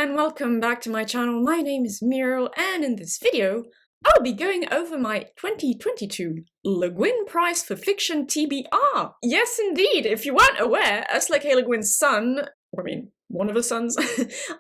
and welcome back to my channel. My name is Muriel, and in this video, I'll be going over my 2022 LeGuin Prize for Fiction TBR. Yes, indeed, if you weren't aware, LeGuin's son, one of his sons,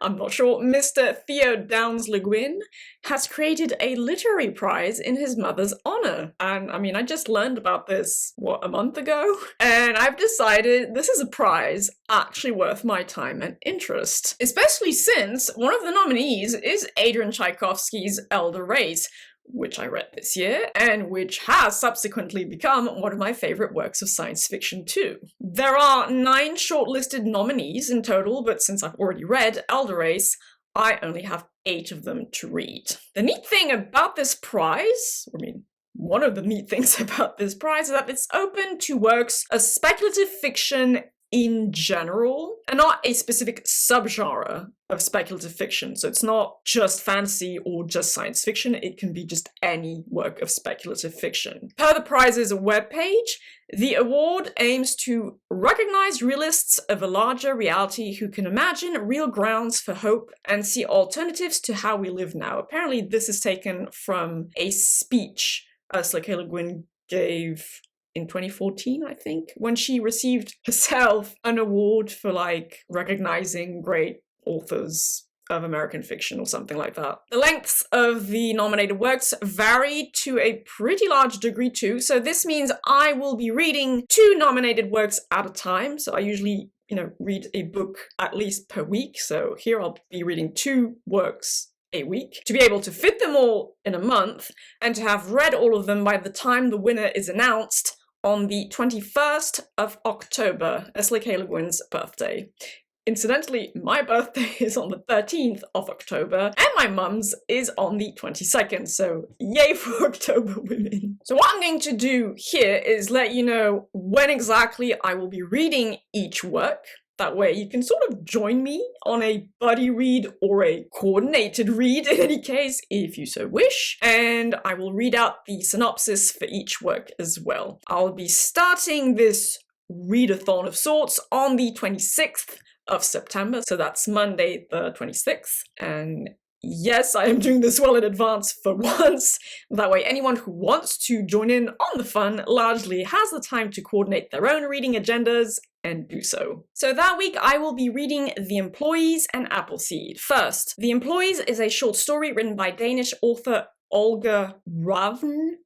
I'm not sure, Mr. Theo Downes LeGuin, has created a literary prize in his mother's honor. And I just learned about this, a month ago? And I've decided this is a prize actually worth my time and interest. Especially since one of the nominees is Adrian Tchaikovsky's Elder Race, which I read this year, and which has subsequently become one of my favorite works of science fiction too. There are 9 shortlisted nominees in total, but since I've already read Elder Race, I only have 8 of them to read. The neat thing about this prize, one of the neat things about this prize is that it's open to works of speculative fiction in general, and not a specific subgenre of speculative fiction. So it's not just fantasy or just science fiction, it can be just any work of speculative fiction. Per the prize's webpage, the award aims to recognize realists of a larger reality who can imagine real grounds for hope and see alternatives to how we live now. Apparently this is taken from a speech Ursula K. Le Guin gave in 2014, I think, when she received herself an award for recognizing great authors of American fiction or something like that. The lengths of the nominated works vary to a pretty large degree too, so this means I will be reading 2 nominated works at a time. So I usually, read a book at least per week, so here I'll be reading 2 works a week, to be able to fit them all in a month, and to have read all of them by the time the winner is announced on the 21st of October, Ursula K. Le Guin's birthday. Incidentally, my birthday is on the 13th of October, and my mum's is on the 22nd, so yay for October women. So what I'm going to do here is let you know when exactly I will be reading each work. That way you can sort of join me on a buddy read or a coordinated read in any case, if you so wish. And I will read out the synopsis for each work as well. I'll be starting this readathon of sorts on the 26th of September, so that's Monday the 26th. And yes, I am doing this well in advance for once. That way anyone who wants to join in on the fun largely has the time to coordinate their own reading agendas and do so. So that week I will be reading The Employees and Appleseed. First, The Employees is a short story written by Danish author Olga Raven,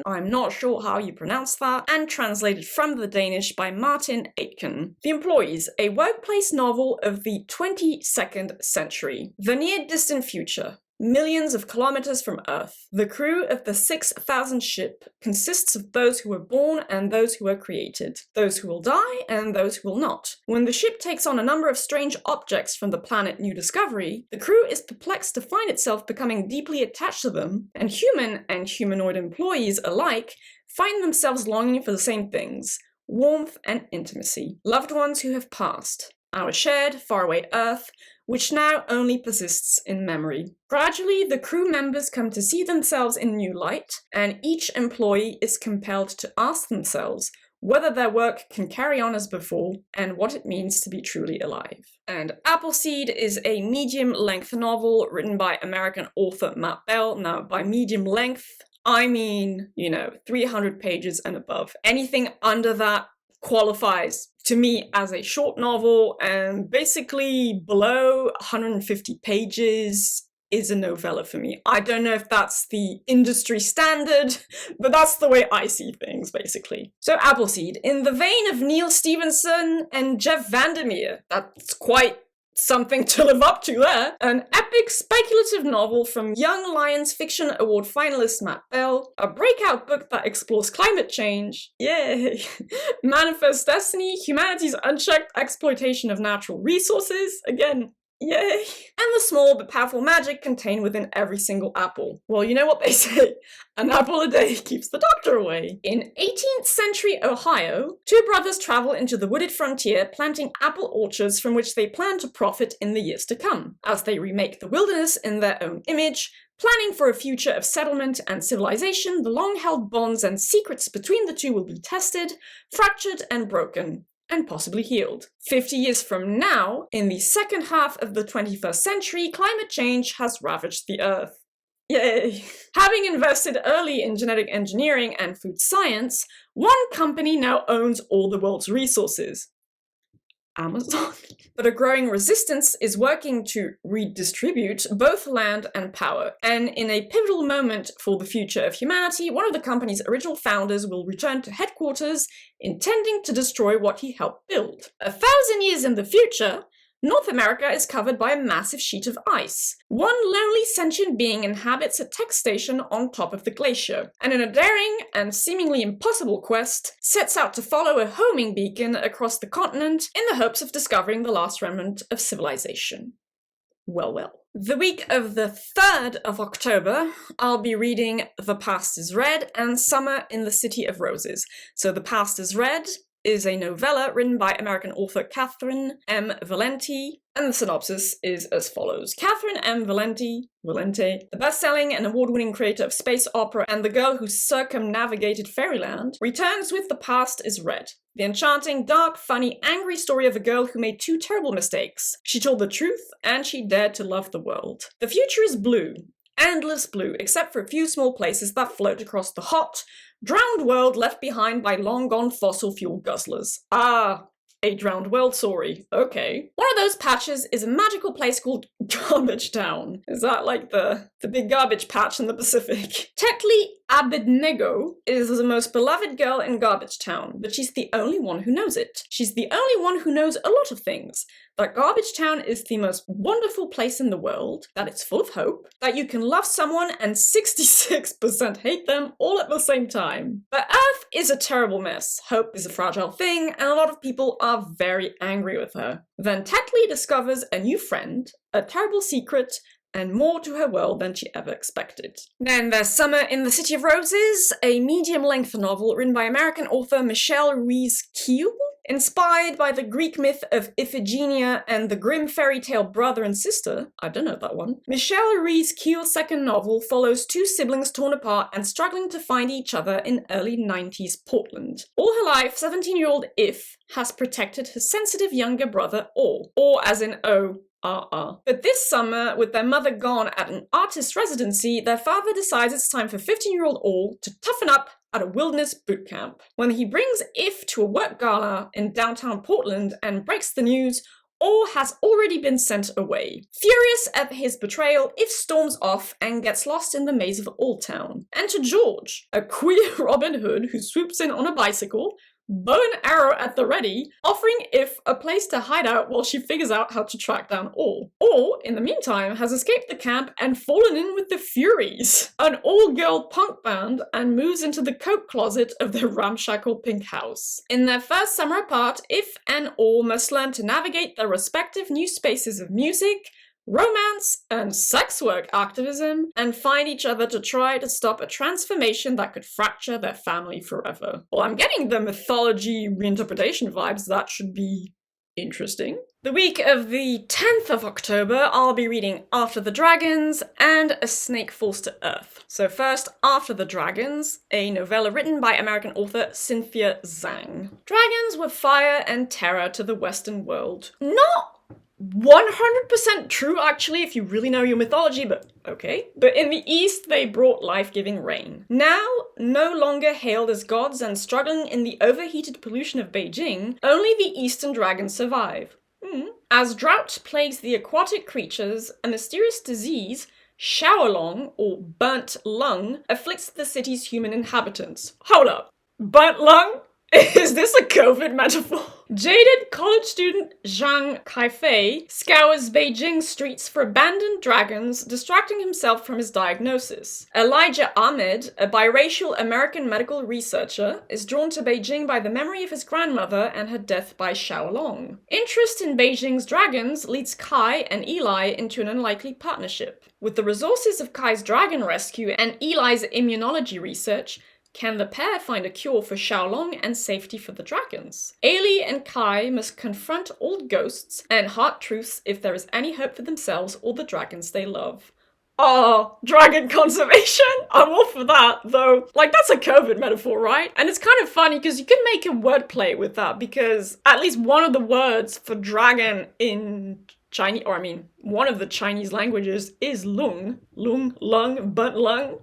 I'm not sure how you pronounce that, and translated from the Danish by Martin Aitken. The Employees, a workplace novel of the 22nd century. The near-distant future. Millions of kilometers from Earth. The crew of the 6,000 ship consists of those who were born and those who were created, those who will die and those who will not. When the ship takes on a number of strange objects from the planet New Discovery, the crew is perplexed to find itself becoming deeply attached to them, and human and humanoid employees alike find themselves longing for the same things: warmth and intimacy. Loved ones who have passed. Our shared, faraway Earth, which now only persists in memory. Gradually, the crew members come to see themselves in new light, and each employee is compelled to ask themselves whether their work can carry on as before, and what it means to be truly alive. And Appleseed is a medium-length novel written by American author Matt Bell. Now, by medium length, I mean, 300 pages and above. Anything under that qualifies to me as a short novel, and basically below 150 pages is a novella for me. I don't know if that's the industry standard, but that's the way I see things, basically. So Appleseed, in the vein of Neil Stephenson and Jeff Vandermeer, that's quite something to live up to there. An epic speculative novel from Young Lions Fiction Award finalist Matt Bell, a breakout book that explores climate change, yay, manifest destiny, humanity's unchecked exploitation of natural resources, again, yay, and the small but powerful magic contained within every single apple. Well, you know what they say, an apple a day keeps the doctor away. In 18th century Ohio, 2 brothers travel into the wooded frontier, planting apple orchards from which they plan to profit in the years to come. As they remake the wilderness in their own image, planning for a future of settlement and civilization, the long-held bonds and secrets between the two will be tested, fractured, and broken. and possibly healed. 50 years from now, in the second half of the 21st century, climate change has ravaged the Earth. Yay! Having invested early in genetic engineering and food science, one company now owns all the world's resources. Amazon. But a growing resistance is working to redistribute both land and power. And in a pivotal moment for the future of humanity, one of the company's original founders will return to headquarters, intending to destroy what he helped build. 1,000 years in the future, North America is covered by a massive sheet of ice. One lonely sentient being inhabits a tech station on top of the glacier, and in a daring and seemingly impossible quest, sets out to follow a homing beacon across the continent in the hopes of discovering the last remnant of civilization. Well, well. The week of the 3rd of October, I'll be reading The Past is Red and Summer in the City of Roses. So The Past is Red is a novella written by American author Catherine M. Valente, and the synopsis is as follows. Catherine M. Valente, the best-selling and award-winning creator of space opera and the girl who circumnavigated fairyland, returns with The Past is Red, the enchanting, dark, funny, angry story of a girl who made 2 terrible mistakes. She told the truth, and she dared to love the world. The future is blue. Endless blue, except for a few small places that float across the hot, drowned world left behind by long-gone fossil fuel guzzlers. Ah, a drowned world, sorry. Okay. One of those patches is a magical place called Garbage Town. Is that like the big garbage patch in the Pacific? Tetli Abednego is the most beloved girl in Garbage Town, but she's the only one who knows it. She's the only one who knows a lot of things. That Garbage Town is the most wonderful place in the world, that it's full of hope, that you can love someone and 66% hate them all at the same time. But Earth is a terrible mess, hope is a fragile thing, and a lot of people are very angry with her. Then Tetli discovers a new friend, a terrible secret, and more to her world than she ever expected. Then there's Summer in the City of Roses, a medium-length novel written by American author Michelle Ruiz-Kiel. Inspired by the Greek myth of Iphigenia and the grim fairy tale Brother and Sister, I don't know that one, Michelle Ruiz-Kiel's second novel follows 2 siblings torn apart and struggling to find each other in early 90s Portland. All her life, 17-year-old If has protected her sensitive younger brother or as in But this summer, with their mother gone at an artist residency, their father decides it's time for 15-year-old All to toughen up at a wilderness boot camp. When he brings If to a work gala in downtown Portland and breaks the news, All has already been sent away. Furious at his betrayal, If storms off and gets lost in the maze of Old Town. Enter George, a queer Robin Hood who swoops in on a bicycle, bow and arrow at the ready, offering If a place to hide out while she figures out how to track down All. All, in the meantime, has escaped the camp and fallen in with the Furies, an all-girl punk band, and moves into the coat closet of their ramshackle pink house. In their first summer apart, If and All must learn to navigate their respective new spaces of music, romance, and sex work activism, and find each other to try to stop a transformation that could fracture their family forever. Well, I'm getting the mythology reinterpretation vibes. That should be interesting. The week of the 10th of October, I'll be reading After the Dragons and A Snake Falls to Earth. So first, After the Dragons, a novella written by American author Cynthia Zhang. Dragons were fire and terror to the Western world. Not 100% true, actually, if you really know your mythology, but okay. But in the East, they brought life-giving rain. Now, no longer hailed as gods and struggling in the overheated pollution of Beijing, only the Eastern dragons survive. As drought plagues the aquatic creatures, a mysterious disease, showerlong, or burnt lung, afflicts the city's human inhabitants. Hold up. Burnt lung? Is this a COVID metaphor? Jaded college student Zhang Kaifei scours Beijing's streets for abandoned dragons, distracting himself from his diagnosis. Elijah Ahmed, a biracial American medical researcher, is drawn to Beijing by the memory of his grandmother and her death by Xiaolong. Interest in Beijing's dragons leads Kai and Eli into an unlikely partnership. With the resources of Kai's dragon rescue and Eli's immunology research, can the pair find a cure for Xiaolong and safety for the dragons? Ailey and Kai must confront old ghosts and hard truths if there is any hope for themselves or the dragons they love. Oh, dragon conservation? I'm all for that, though. Like, that's a COVID metaphor, right? And it's kind of funny because you can make a wordplay with that, because at least one of the words for dragon in Chinese, or I mean, one of the Chinese languages is lung. Lung, lung, burnt lung.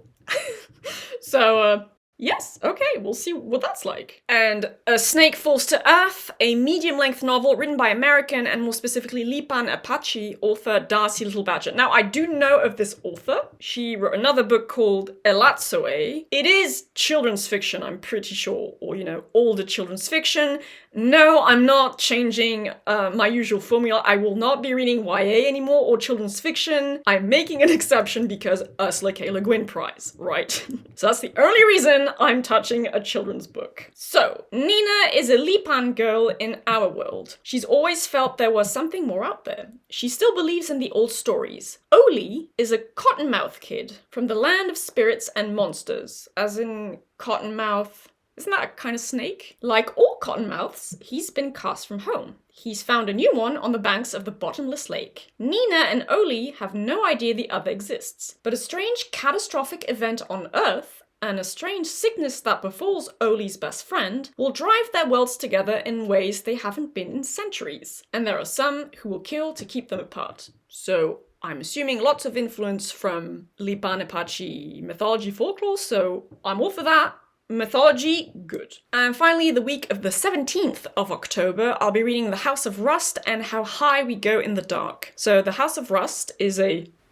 So, yes, okay, we'll see what that's like. And A Snake Falls to Earth, a medium-length novel written by American and more specifically Lipan Apache author Darcy Little Badger. Now, I do know of this author. She wrote another book called Elatsoe. It is children's fiction, I'm pretty sure, or, older children's fiction. No, I'm not changing my usual formula. I will not be reading YA anymore or children's fiction. I'm making an exception because Ursula K. Le Guin Prize, right? So that's the only reason I'm touching a children's book. So, Nina is a Lipan girl in our world. She's always felt there was something more out there. She still believes in the old stories. Oli is a cottonmouth kid from the land of spirits and monsters, as in cottonmouth. Isn't that a kind of snake? Like all cottonmouths, he's been cast from home. He's found a new one on the banks of the bottomless lake. Nina and Oli have no idea the other exists, but a strange catastrophic event on Earth and a strange sickness that befalls Oli's best friend will drive their worlds together in ways they haven't been in centuries. And there are some who will kill to keep them apart. So I'm assuming lots of influence from Lipan Apache mythology folklore, so I'm all for that. Mythology, good. And finally, the week of the 17th of October, I'll be reading The House of Rust and How High We Go in the Dark. So The House of Rust is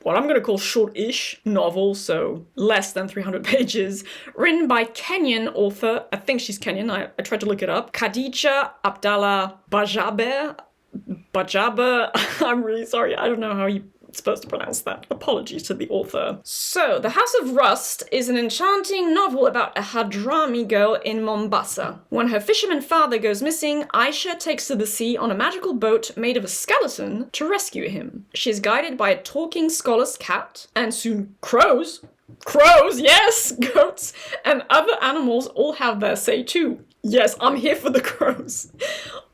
what I'm going to call short-ish novel, so less than 300 pages, written by Kenyan author, I think she's Kenyan, I tried to look it up, Khadija Abdallah Bajaber, I'm really sorry, I don't know how you supposed to pronounce that. Apologies to the author. So, The House of Rust is an enchanting novel about a Hadrami girl in Mombasa. When her fisherman father goes missing, Aisha takes to the sea on a magical boat made of a skeleton to rescue him. She is guided by a talking scholar's cat, and soon crows. Crows, yes! Goats and other animals all have their say too. Yes, I'm here for the crows.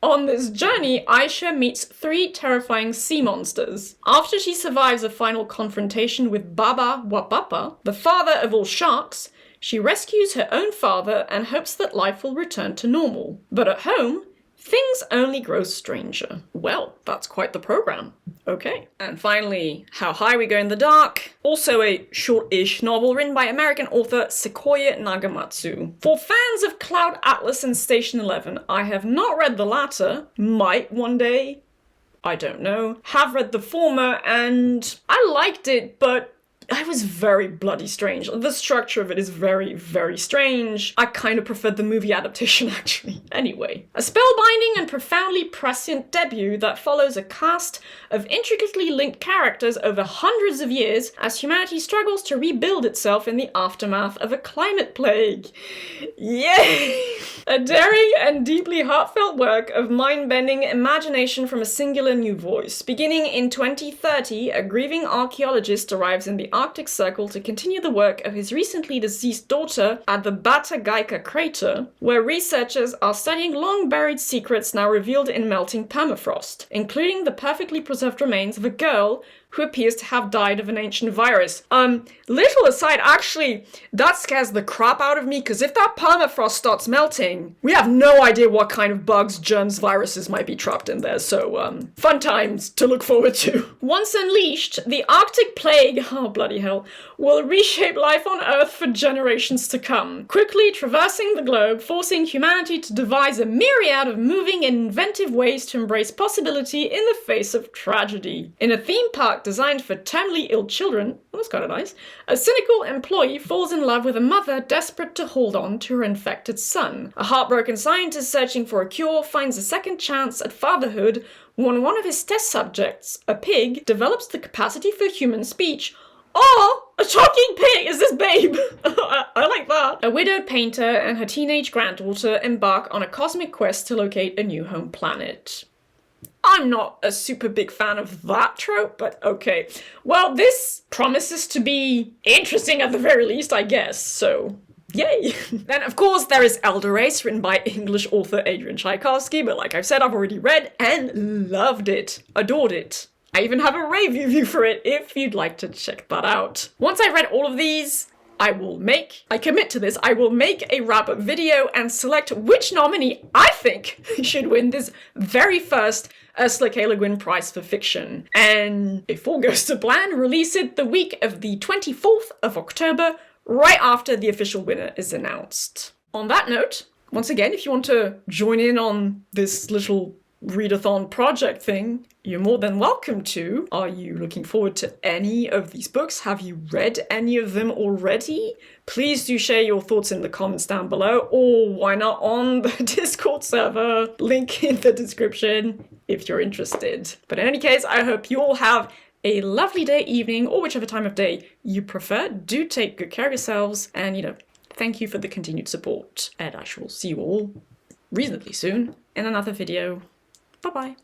On this journey, Aisha meets 3 terrifying sea monsters. After she survives a final confrontation with Baba Wapapa, the father of all sharks, she rescues her own father and hopes that life will return to normal. But at home, things only grow stranger. Well, that's quite the program. Okay. And finally, How High We Go in the Dark. Also a short-ish novel written by American author Sequoia Nagamatsu. For fans of Cloud Atlas and Station 11, I have not read the latter. Might one day. I don't know. Have read the former and I liked it, but it was very bloody strange. The structure of it is very, very strange. I kind of preferred the movie adaptation, actually. Anyway, a spellbinding and profoundly prescient debut that follows a cast of intricately linked characters over hundreds of years as humanity struggles to rebuild itself in the aftermath of a climate plague. Yay! A daring and deeply heartfelt work of mind-bending imagination from a singular new voice. Beginning in 2030, a grieving archaeologist arrives in the Arctic Circle to continue the work of his recently deceased daughter at the Batagaika crater, where researchers are studying long-buried secrets now revealed in melting permafrost, including the perfectly preserved remains of a girl who appears to have died of an ancient virus. Little aside, actually, that scares the crap out of me, because if that permafrost starts melting, we have no idea what kind of bugs, germs, viruses might be trapped in there, so, fun times to look forward to. Once unleashed, the Arctic plague, oh bloody hell, will reshape life on Earth for generations to come, quickly traversing the globe, forcing humanity to devise a myriad of moving and inventive ways to embrace possibility in the face of tragedy. In a theme park designed for terminally ill children, that's kind of nice, a cynical employee falls in love with a mother desperate to hold on to her infected son. A heartbroken scientist searching for a cure finds a second chance at fatherhood when one of his test subjects, a pig, develops the capacity for human speech. Oh, a talking pig! Is this Babe? I like that. A widowed painter and her teenage granddaughter embark on a cosmic quest to locate a new home planet. I'm not a super big fan of that trope, but okay. Well, this promises to be interesting at the very least, I guess, so yay! Then, of course, there is Elder Race, written by English author Adrian Tchaikovsky, but like I've said, I've already read and loved it. Adored it. I even have a review for it if you'd like to check that out. Once I've read all of these, I commit to this, I will make a wrap-up video and select which nominee I think should win this very first Ursula K. Le Guin Prize for Fiction. And if all goes to plan, release it the week of the 24th of October, right after the official winner is announced. On that note, once again, if you want to join in on this little readathon project thing, you're more than welcome to. Are you looking forward to any of these books? Have you read any of them already? Please do share your thoughts in the comments down below, or why not on the Discord server, link in the description if you're interested. But in any case, I hope you all have a lovely day, evening, or whichever time of day you prefer. Do take good care of yourselves, and thank you for the continued support. And I shall see you all reasonably soon in another video. Bye-bye.